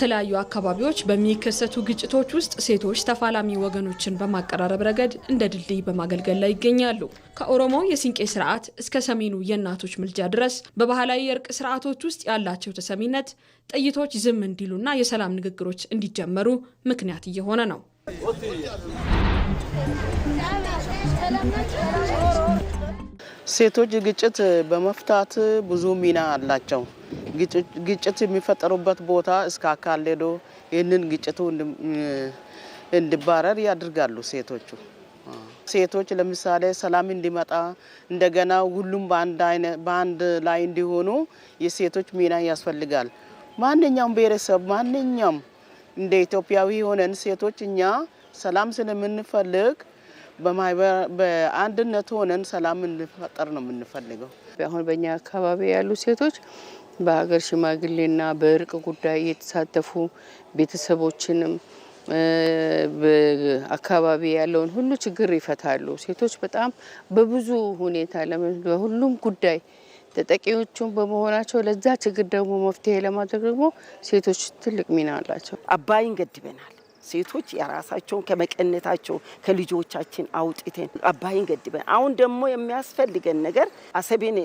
በተለያዩ አካባቢዎች በሚከሰቱ ግጭቶች ውስጥ ሴቶች ተፋላሚ ወገኖችን በማቀራረብ ረገድ እንደ ድልድይ በማገልገል ላይ ይገኛሉ። ከኦሮሞ የሲንቄ ስርዓት እስከ ሰሜኑ የእናቶች ምልጃ ድረስ በባህላዊ የእርቅ ስርዓቶች ውስጥ ያላቸው ተሰሚነት ጥይቶች ዝም እንዲሉና የሰላም ንግግሮች እንዲጀመሩ ምክንያት እየሆነ ነው። ሴቶች ግጭት በመፍታት ብዙ ሚና አላቸው። ግጭት የሚፈጠሩበት ቦታ እስከ አካል ሄዶ ይህንን ግጭቱ እንዲባረር ያደርጋሉ። ሴቶች ለምሳሌ ሰላም እንዲመጣ እንደገና ሁሉም በአንድ ላይ እንዲሆኑ የሴቶች ሚና ያስፈልጋል። ማንኛውም ብሔረሰብ ማንኛውም እንደ ኢትዮጵያዊ ሆነን ሴቶች እኛ ሰላም ስለምንፈልግ በአንድነት ሆነን ሰላም እንፈጠር ነው የምንፈልገው። አሁን በእኛ አካባቢ ያሉ ሴቶች በሀገር ሽማግሌና በእርቅ ጉዳይ የተሳተፉ ቤተሰቦችንም በአካባቢ ያለውን ሁሉ ችግር ይፈታሉ። ሴቶች በጣም በብዙ ሁኔታ በሁሉም ጉዳይ ተጠቂዎቹም በመሆናቸው ለዛ ችግር ደግሞ መፍትሄ ለማድረግ ደግሞ ሴቶች ትልቅ ሚና አላቸው። አባይን ገድበናል። ሴቶች የራሳቸውን ከመቀነታቸው ከልጆቻችን አውጥተን አባይን ገድበን አሁን ደግሞ የሚያስፈልገን ነገር አሰቤን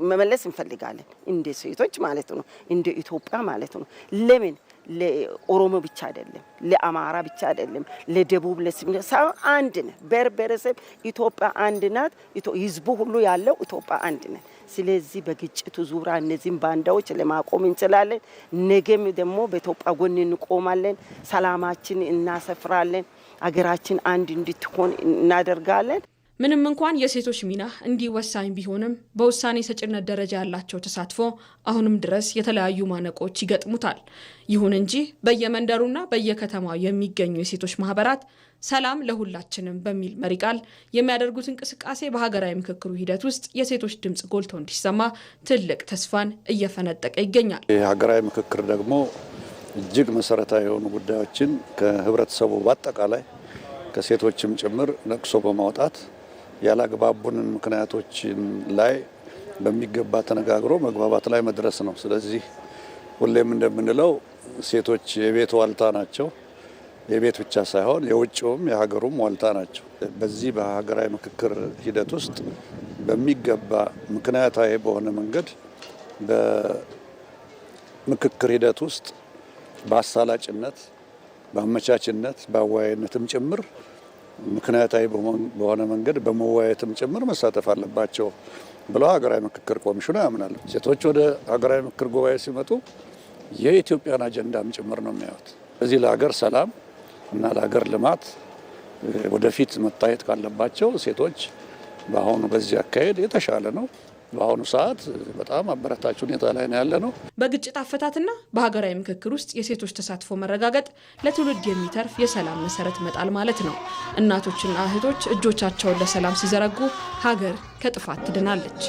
መመለስ እንፈልጋለን። እንደ ሴቶች ማለት ነው፣ እንደ ኢትዮጵያ ማለት ነው። ለምን ለኦሮሞ ብቻ አይደለም፣ ለአማራ ብቻ አይደለም፣ ለደቡብ ለስምሳ አንድ ነው። በርበረሰብ ኢትዮጵያ አንድ ናት። ህዝቡ ሁሉ ያለው ኢትዮጵያ አንድ ነው። ስለዚህ በግጭቱ ዙሪያ እነዚህን ባንዳዎች ለማቆም እንችላለን። ነገም ደግሞ በኢትዮጵያ ጎን እንቆማለን። ሰላማችን እናሰፍራለን። አገራችን አንድ እንድትሆን እናደርጋለን። ምንም እንኳን የሴቶች ሚና እንዲህ ወሳኝ ቢሆንም በውሳኔ ሰጭነት ደረጃ ያላቸው ተሳትፎ አሁንም ድረስ የተለያዩ ማነቆች ይገጥሙታል። ይሁን እንጂ በየመንደሩና በየከተማው የሚገኙ የሴቶች ማህበራት ሰላም ለሁላችንም በሚል መሪ ቃል የሚያደርጉት እንቅስቃሴ በሀገራዊ ምክክሩ ሂደት ውስጥ የሴቶች ድምጽ ጎልቶ እንዲሰማ ትልቅ ተስፋን እየፈነጠቀ ይገኛል። የሀገራዊ ምክክር ደግሞ እጅግ መሰረታዊ የሆኑ ጉዳዮችን ከህብረተሰቡ በአጠቃላይ ከሴቶችም ጭምር ነቅሶ በማውጣት ያላግባቡንን ምክንያቶችን ላይ በሚገባ ተነጋግሮ መግባባት ላይ መድረስ ነው። ስለዚህ ሁሌም እንደምንለው ሴቶች የቤት ዋልታ ናቸው። የቤት ብቻ ሳይሆን የውጭውም የሀገሩም ዋልታ ናቸው። በዚህ በሀገራዊ ምክክር ሂደት ውስጥ በሚገባ ምክንያታዊ በሆነ መንገድ በምክክር ሂደት ውስጥ በአሳላጭነት፣ በአመቻችነት፣ በአወያይነትም ጭምር ምክንያታዊ በሆነ መንገድ በመወያየትም ጭምር መሳተፍ አለባቸው ብለው ሀገራዊ ምክክር ኮሚሽኑ ያምናል። ሴቶች ወደ ሀገራዊ ምክክር ጉባኤ ሲመጡ የኢትዮጵያን አጀንዳም ጭምር ነው የሚያዩት። እዚህ ለሀገር ሰላም እና ለሀገር ልማት ወደፊት መታየት ካለባቸው ሴቶች በአሁኑ በዚህ አካሄድ የተሻለ ነው። በአሁኑ ሰዓት በጣም አበረታች ሁኔታ ላይ ነው ያለ ነው። በግጭት አፈታትና በሀገራዊ ምክክር ውስጥ የሴቶች ተሳትፎ መረጋገጥ ለትውልድ የሚተርፍ የሰላም መሰረት መጣል ማለት ነው። እናቶችና እህቶች እጆቻቸውን ለሰላም ሲዘረጉ ሀገር ከጥፋት ትድናለች።